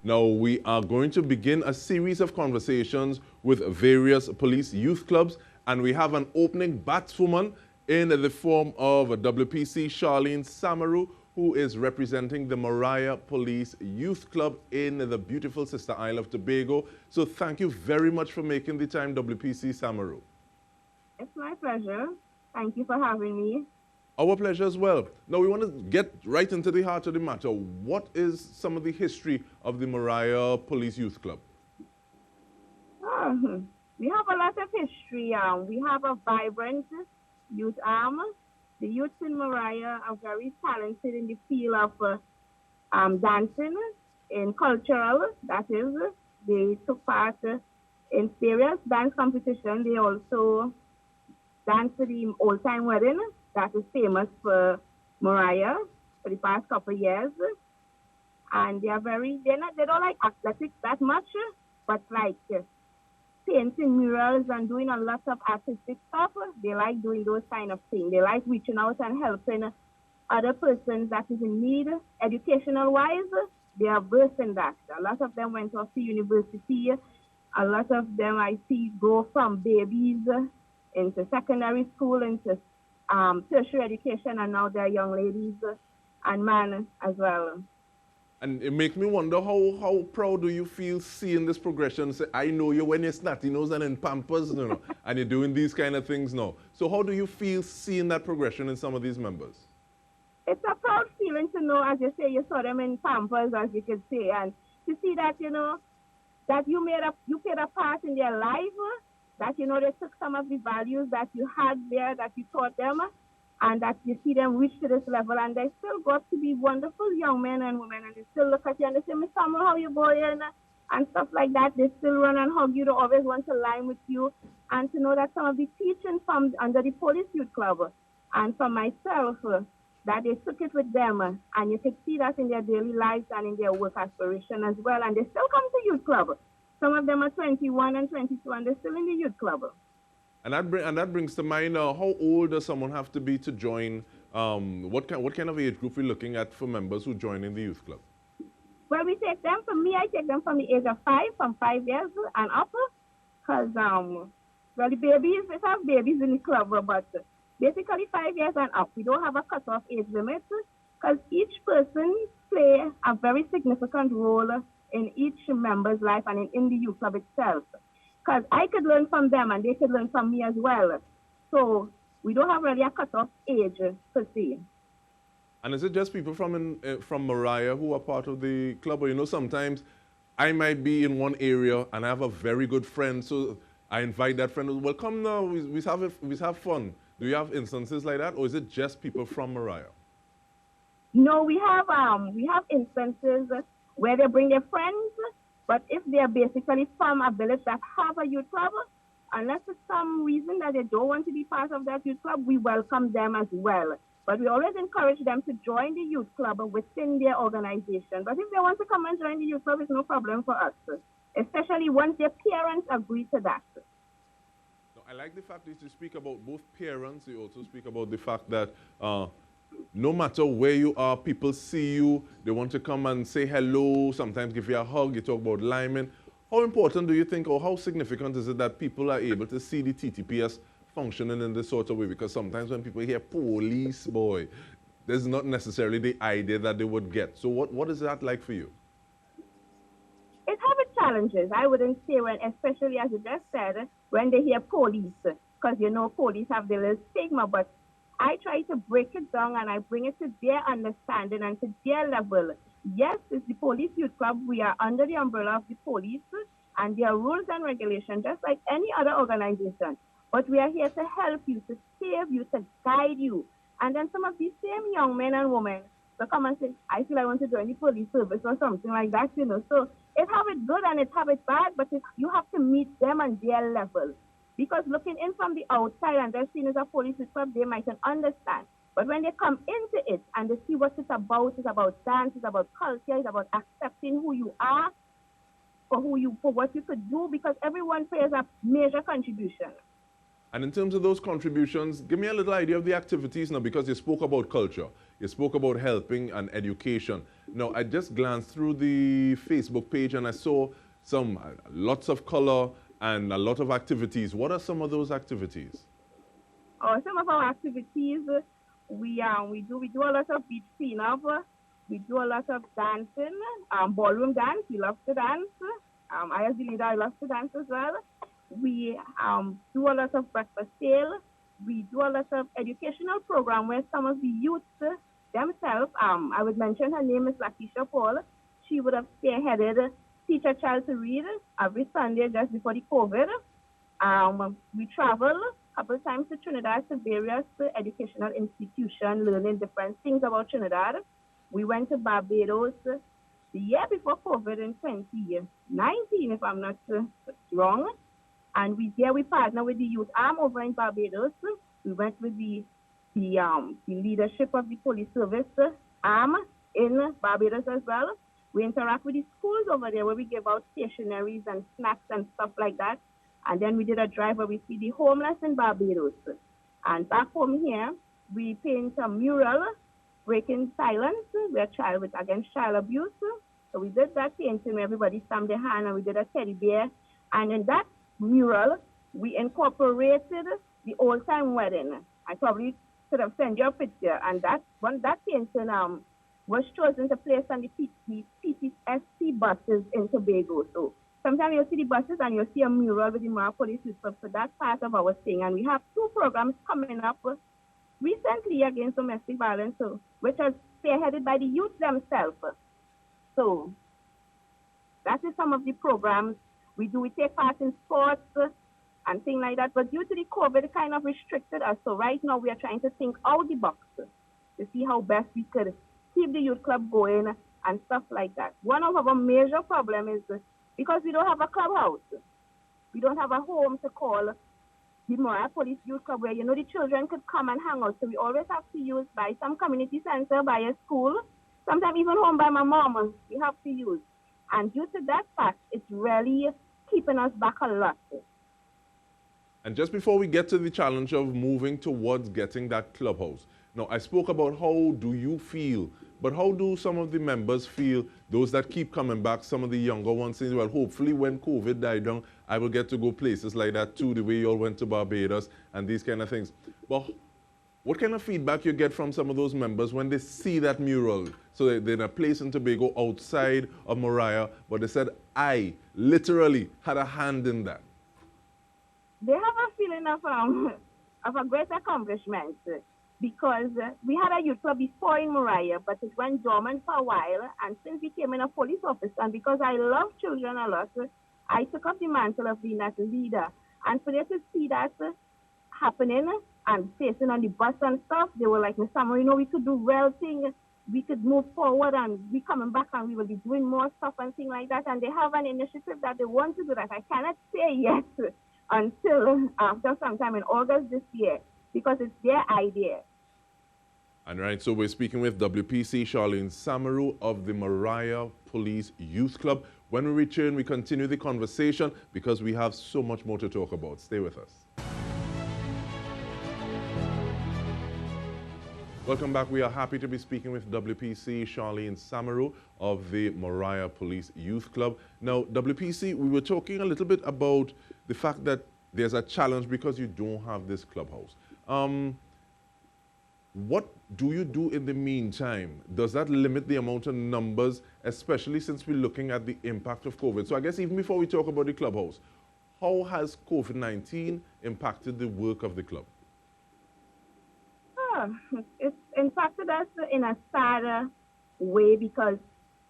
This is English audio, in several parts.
Now, we are going to begin a series of conversations with various police youth clubs, and we have an opening batswoman in the form of WPC Charlene Samaroo, who is representing the Moriah Police Youth Club in the beautiful sister isle of Tobago. So thank you very much for making the time, WPC Samaroo. It's my pleasure. Thank you for having me. Our pleasure as well. Now we want to get right into the heart of the matter. What is some of the history of the Moriah Police Youth Club? We have a lot of history. We have a vibrant youth arm. The youths in Moriah are very talented in the field of dancing, in cultural, that is. They took part in various dance competitions. They also danced the old-time wedding that is famous for Moriah for the past couple of years. And they don't like athletics that much, but like painting murals and doing a lot of artistic stuff, they like doing those kind of things. They like reaching out and helping other persons that is in need, educational-wise. They are versed in that. A lot of them went off to university. A lot of them I see go from babies into secondary school, into tertiary education, and now they're young ladies and men as well. And it makes me wonder how proud do you feel seeing this progression? Say, I know you when you're snotty nose and in Pampers, you know, and you're doing these kind of things now. So how do you feel seeing that progression in some of these members? It's a proud feeling to know, as you say, you saw them in Pampers, as you could say, and to see that, you know, that you played a part in their life, that, you know, they took some of the values that you had there, that you taught them, and that you see them reach to this level, and they still got to be wonderful young men and women, and they still look at you and they say, Miss Samuel, how you going? And stuff like that. They still run and hug you. They always want to line with you, and to know that some of the teaching from under the Police Youth Club and from myself, that they took it with them, and you could see that in their daily lives and in their work aspiration as well, and they still come to Youth Club. Some of them are 21 and 22, and they're still in the Youth Club. And that brings to mind, how old does someone have to be to join? What kind of age group we're looking at for members who join in the youth club? Well, we take them, for me, I take them from the age of 5, from 5 years and up, because, well, the babies, we have babies in the club, but basically 5 years and up. We don't have a cutoff age limit, because each person play a very significant role in each member's life and in the youth club itself. Because I could learn from them and they could learn from me as well. So we don't have really a cutoff age per se. And is it just people from Moriah who are part of the club? Or, you know, sometimes I might be in one area and I have a very good friend, so I invite that friend, well, come now, we have fun. Do you have instances like that, or is it just people from Moriah? No, we have instances where they bring their friends, but if they're basically from a village that have a youth club, unless it's some reason that they don't want to be part of that youth club, we welcome them as well. But we always encourage them to join the youth club within their organization. But if they want to come and join the youth club, it's no problem for us, especially once their parents agree to that. I like the fact that you speak about both parents. You also speak about the fact that no matter where you are, people see you, they want to come and say hello, sometimes give you a hug, you talk about liming. How important do you think, or how significant is it that people are able to see the TTPS functioning in this sort of way? Because sometimes when people hear police, boy, there's not necessarily the idea that they would get. So what is that like for you? It has its challenges. I wouldn't say when, especially as you just said, when they hear police, because you know police have the little stigma, but I try to break it down and I bring it to their understanding and to their level. Yes, it's the Police Youth Club. We are under the umbrella of the police and there are rules and regulations just like any other organization. But we are here to help you, to save you, to guide you. And then some of these same young men and women will come and say, I feel I want to join the police service or something like that, you know. So it have it good and it have it bad, but you have to meet them on their level. Because looking in from the outside and they're seen as a police club, they mightn't understand. But when they come into it and they see what it's about dance, it's about culture, it's about accepting who you are, for what you could do, because everyone plays a major contribution. And in terms of those contributions, give me a little idea of the activities now, because you spoke about culture, you spoke about helping and education. Now, I just glanced through the Facebook page and I saw lots of color and a lot of activities. What are some of those activities? Some of our activities, we do a lot of beach cleanup. We do a lot of dancing, ballroom dance. We love to dance. I as the leader, I love to dance as well. We do a lot of breakfast sale. We do a lot of educational program where some of the youth themselves, I would mention her name is Lakeisha Paul. She would have spearheaded Teach a Child to Read every Sunday just before the COVID. We travel a couple of times to Trinidad to various educational institutions, learning different things about Trinidad. We went to Barbados the year before COVID in 2019, if I'm not wrong. And we partner with the youth arm over in Barbados. We went with the leadership of the police service arm in Barbados as well. We interact with the schools over there where we give out stationaries and snacks and stuff like that. And then we did a drive where we see the homeless in Barbados. And back home here, we paint a mural, Breaking Silence, against child abuse. So we did that painting where everybody stamped their hand and we did a teddy bear. And in that mural, we incorporated the old-time wedding. I probably could have sent you a picture. And that painting was chosen to place on the PTSC buses in Tobago. So sometimes you'll see the buses and you'll see a mural with the Moriah Police Youth Club. So that's part of our thing. And we have 2 programs coming up recently against domestic violence, which are spearheaded by the youth themselves. So that is some of the programs we do. We take part in sports and things like that. But due to the COVID, it kind of restricted us. So right now we are trying to think out the box to see how best we could keep the youth club going and stuff like that. One of our major problems is because we don't have a clubhouse. We don't have a home to call the Moriah Police Youth Club where, the children could come and hang out. So we always have to use by some community center, by a school, sometimes even home by my mom, we have to use. And due to that fact, it's really keeping us back a lot. And just before we get to the challenge of moving towards getting that clubhouse, now I spoke about how do you feel, but how do some of the members feel, those that keep coming back, some of the younger ones saying, well, hopefully when COVID died down, I will get to go places like that too, the way you all went to Barbados and these kind of things. But what kind of feedback you get from some of those members when they see that mural? So they're in a place in Tobago outside of Moriah, but they said, I literally had a hand in that. They have a feeling of a great accomplishment because we had a youth club before in Moriah, but it went dormant for a while. And since we came in a police officer, and because I love children a lot, I took up the mantle of being that leader. And for them to see that happening and facing on the bus and stuff, they were like, Miss Samaroo, we could do well things. We could move forward and we coming back and we will be doing more stuff and things like that. And they have an initiative that they want to do that. I cannot say yes until after sometime in August this year because it's their idea. And right, so we're speaking with WPC Charlene Samaroo of the Moriah Police Youth Club. When we return, we continue the conversation because we have so much more to talk about. Stay with us. Welcome back. We are happy to be speaking with WPC Charlene Samaroo of the Moriah Police Youth Club. Now, WPC, we were talking a little bit about the fact that there's a challenge because you don't have this clubhouse. What do you do in the meantime? Does that limit the amount of numbers, especially since we're looking at the impact of COVID? So I guess even before we talk about the clubhouse, how has COVID-19 impacted the work of the club? It's impacted us in a sad way because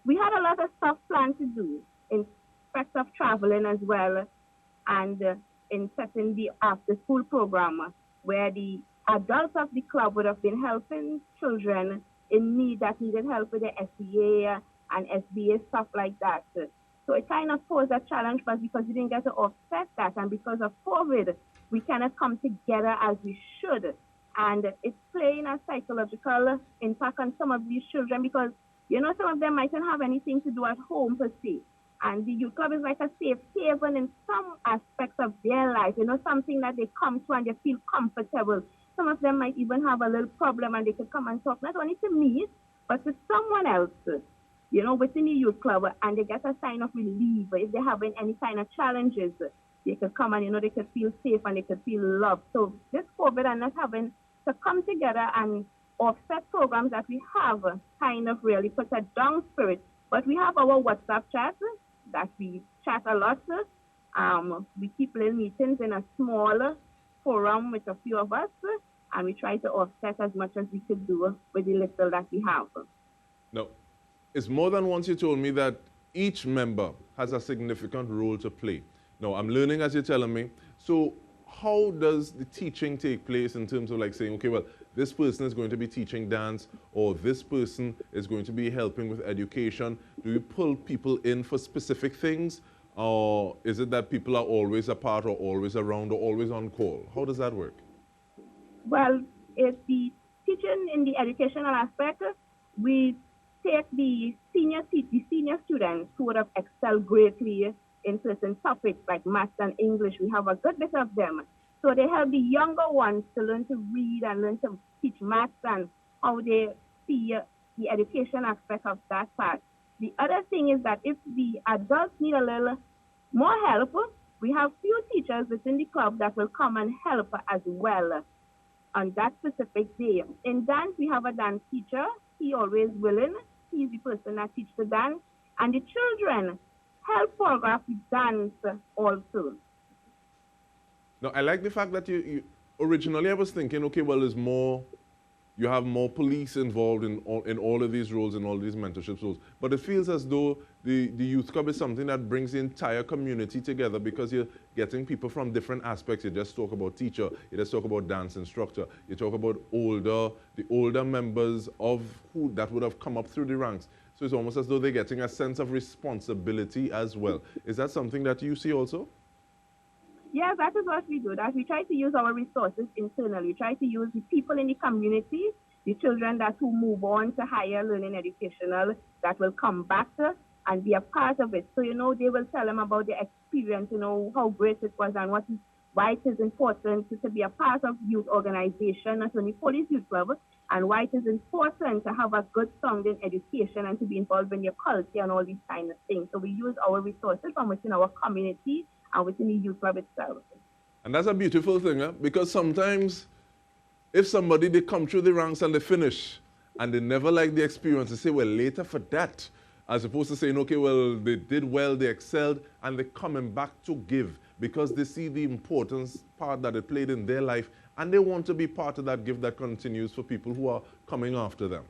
we had a lot of stuff planned to do in respect of traveling as well and in setting the after-school program where the adults of the club would have been helping children in need that needed help with the SBA and SBA stuff like that. So it kind of posed a challenge for us because we didn't get to offset that, and because of COVID, we cannot come together as we should. And it's playing a psychological impact on some of these children because, some of them mightn't have anything to do at home per se. And the youth club is like a safe haven in some aspects of their life, you know, something that they come to and they feel comfortable. Some of them might even have a little problem and they could come and talk not only to me, but to someone else, you know, within the youth club, and they get a sign of relief. If they're having any kind of challenges, they could come and, you know, they could feel safe and they could feel loved. So this COVID and us having to come together and offset programs that we have kind of really put a down spirit. But we have our WhatsApp chat that we chat a lot. We keep little meetings in a small forum with a few of us, and we try to offset as much as we could do with the little that we have. No, it's more than once you told me that each member has a significant role to play. Now, I'm learning as you're telling me. So how does the teaching take place in terms of like saying, okay, well, this person is going to be teaching dance, or this person is going to be helping with education? Do you pull people in for specific things? Or is it that people are always apart or always around or always on call? How does that work? Well, it's the teaching in the educational aspect. We take the senior students who would have excelled greatly in certain topics like math and English. We have a good bit of them. So they help the younger ones to learn to read and learn to teach maths and how they see the education aspect of that part. The other thing is that if the adults need a little more help, we have few teachers within the club that will come and help as well on that specific day. In dance, we have a dance teacher. He always willing. He's the person that teaches the dance. And the children help choreograph the dance also. Now, I like the fact that you originally I was thinking, okay, well, there's more, you have more police involved in all of these roles and all these mentorship roles. But it feels as though the youth club is something that brings the entire community together, because you're getting people from different aspects. You just talk about teacher, you just talk about dance instructor, you talk about the older members of who that would have come up through the ranks. So it's almost as though they're getting a sense of responsibility as well. Is that something that you see also? Yes, that is what we do. That we try to use our resources internally. We try to use the people in the community, the children that who move on to higher learning educational, that will come back and be a part of it. So, you know, they will tell them about their experience, you know, how great it was and why it is important to be a part of youth organization, not only police youth club, and why it is important to have a good sounding education and to be involved in your culture and all these kind of things. So we use our resources from within our community and within the youth club itself. And that's a beautiful thing, because sometimes if somebody, they come through the ranks and they finish and they never like the experience, they say, well, later for that, as opposed to saying, okay, well, they did well, they excelled, and they're coming back to give because they see the importance part that it played in their life, and they want to be part of that gift that continues for people who are coming after them.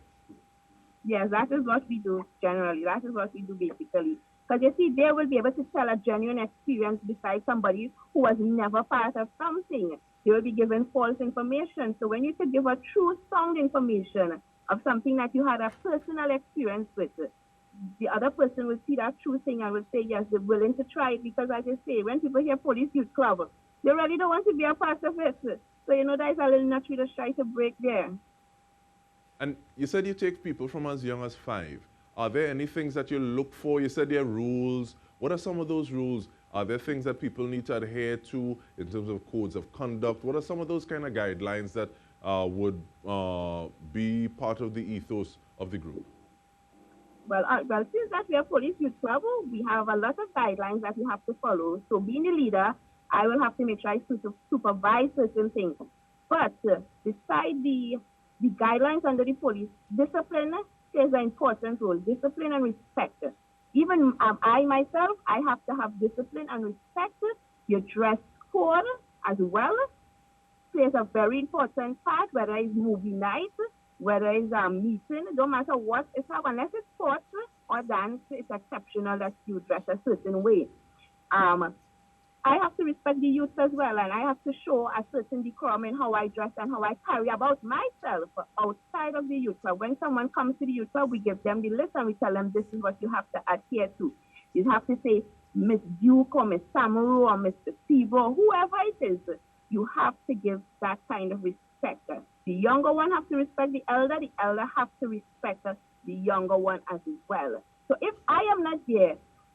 Yes, that is what we do generally. That is what we do basically. Because you see, they will be able to tell a genuine experience besides somebody who was never part of something. They will be given false information. So when you could give a true sound information of something that you had a personal experience with, the other person will see that true thing and will say, yes, they're willing to try it. Because as you say, when people hear police youth club, they really don't want to be a part of it. So, you know, there's a little nut we just try to break there. And you said you take people from as young as 5. Are there any things that you look for? You said there are rules. What are some of those rules? Are there things that people need to adhere to in terms of codes of conduct? What are some of those kind of guidelines that would be part of the ethos of the group? Well, since that we are police youth club, we have a lot of guidelines that we have to follow. So being the leader, I will have to make sure I supervise certain things. But beside the guidelines under the police, discipline plays an important role. Discipline and respect. Even I myself, I have to have discipline and respect. Your dress code as well plays a very important part, whether it's movie night, whether it's a meeting, no matter what it's have, unless it's sports or dance, it's exceptional that you dress a certain way. I have to respect the youth as well, and I have to show a certain decorum in how I dress and how I carry about myself outside of the youth club. When someone comes to the youth club, we give them the list and we tell them this is what you have to adhere to. You have to say Miss Duke or Miss Samaroo or Mr. Steve-O, whoever it is, you have to give that kind of respect. The younger one have to respect the elder have to respect the younger one as well. So if I am not there,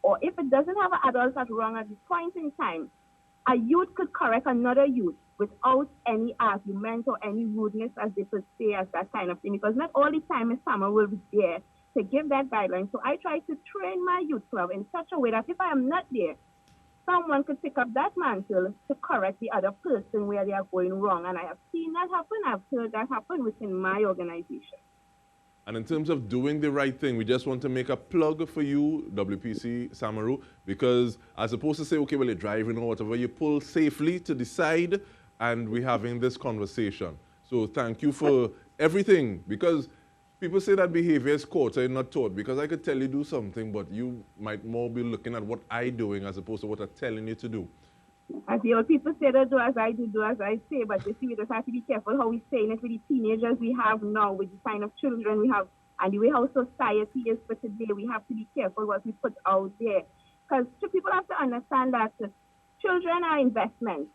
or if it doesn't have an adult that's wrong at this point in time, a youth could correct another youth without any argument or any rudeness, as they could say, as that kind of thing, because not all the time Ms. Summer will be there to give that guideline. So I try to train my youth club in such a way that if I am not there, someone could pick up that mantle to correct the other person where they are going wrong. And I have seen that happen. I've heard that happen within my organization. And in terms of doing the right thing, we just want to make a plug for you, WPC Samaroo, because as opposed to say, okay, well, you're driving or whatever, you pull safely to the side and we're having this conversation. So thank you for everything, because people say that behavior is caught and not taught, because I could tell you do something, but you might more be looking at what I'm doing as opposed to what I'm telling you to do. As the old people say, don't do as I do as I say, but you see, we just have to be careful how we're saying it with the teenagers we have now, with the kind of children we have, and the way how society is for today. We have to be careful what we put out there, because people have to understand that children are investments.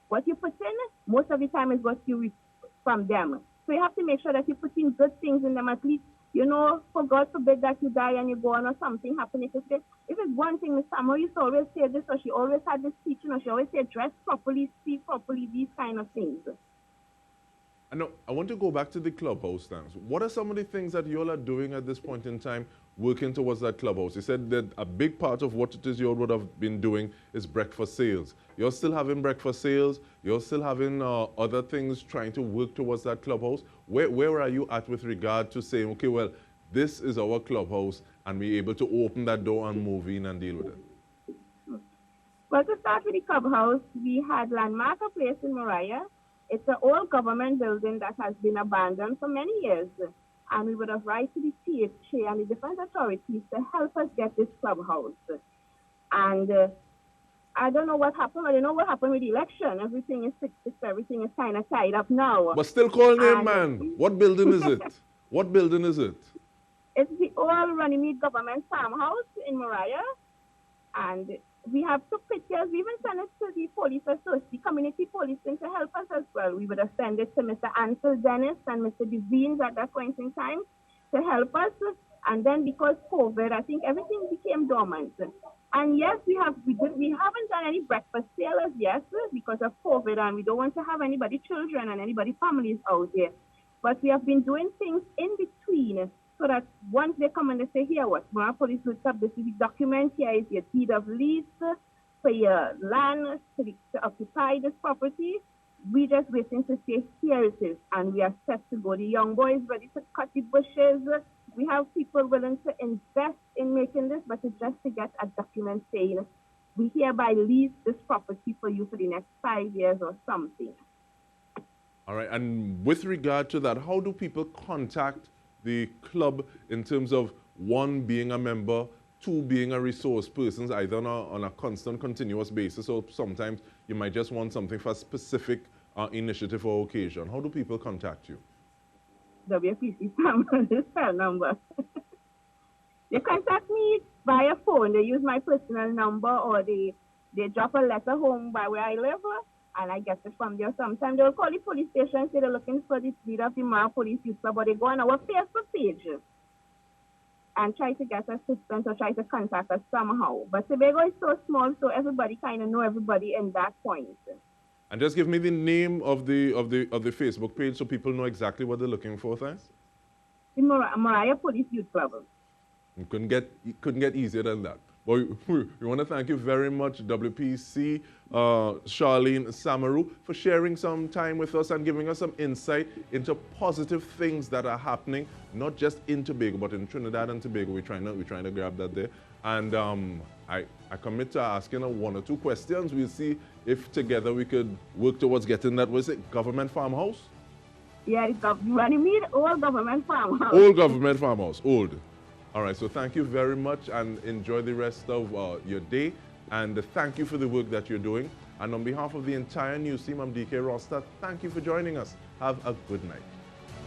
What you put in, most of the time is what you reap from them. So you have to make sure that you put in good things in them, at least, you know, for God forbid that you die and you go on or something happen. If it's one thing, Miss Samaroo used to always say this, or she always had this teaching, or she always said dress properly, speak properly, these kind of things. I want to go back to the clubhouse stands. What are some of the things that you all are doing at this point in time working towards that clubhouse? You said that a big part of what it is you all would have been doing is breakfast sales. You're still having breakfast sales. You're still having other things trying to work towards that clubhouse. Where are you at with regard to saying, okay, well, this is our clubhouse and we're able to open that door and move in and deal with it? Well, to start with the clubhouse, we had Landmark, a place in Moriah. It's an old government building that has been abandoned for many years. And we would have write to the TTT and the different authorities to help us get this clubhouse. And I don't know what happened. I don't know what happened with the election. Everything is fixed. Everything is kind of tied up now. But still call name, man. What building is it? What building is it? It's the old Runnymede government farmhouse in Moriah. And we have took pictures. We even sent it to the police association, the community policing, to help us as well. We would have sent it to Mr. Ansel Dennis and Mr. Devines at that point in time to help us. And then because COVID, I think everything became dormant. And yes, we haven't done any breakfast sale as yet because of COVID, and we don't want to have anybody children and anybody families out there. But we have been doing things in between, so that once they come and they say, here, what Moriah Police looks up, this is the document, here is your deed of lease for your land to occupy this property. We just waiting to say, here it is, and we are set to go. The young boys ready to cut the bushes. We have people willing to invest in making this, but it's just to get a document saying, we hereby lease this property for you for the next 5 years or something. All right, and with regard to that, how do people contact the club in terms of, one, being a member, two, being a resource person, either on a constant, continuous basis, or sometimes you might just want something for a specific initiative or occasion? How do people contact you? WPC Samaroo cell number. They contact me via phone. They use my personal number, or they drop a letter home by where I live, and I get it from there. Sometimes they'll call the police station and say they're looking for the leader of the Moriah Police Youth Club, but they go on our Facebook page and try to get assistance or try to contact us somehow. But Tobago is so small, so everybody kind of know everybody in that point. And just give me the name of the Facebook page so people know exactly what they're looking for, thanks. The Moriah Police Youth Club. It couldn't get easier than that. Well, we want to thank you very much, WPC, Charlene, Samaroo, for sharing some time with us and giving us some insight into positive things that are happening, not just in Tobago, but in Trinidad and Tobago. We're trying to grab that there. And I commit to asking one or two questions. We'll see if together we could work towards getting that, was it, government farmhouse? Yeah, it's Runnymede old government farmhouse. Old government farmhouse, old. All right, so thank you very much and enjoy the rest of your day. And thank you for the work that you're doing. And on behalf of the entire news team, I'm DK ROSTANT. Thank you for joining us. Have a good night.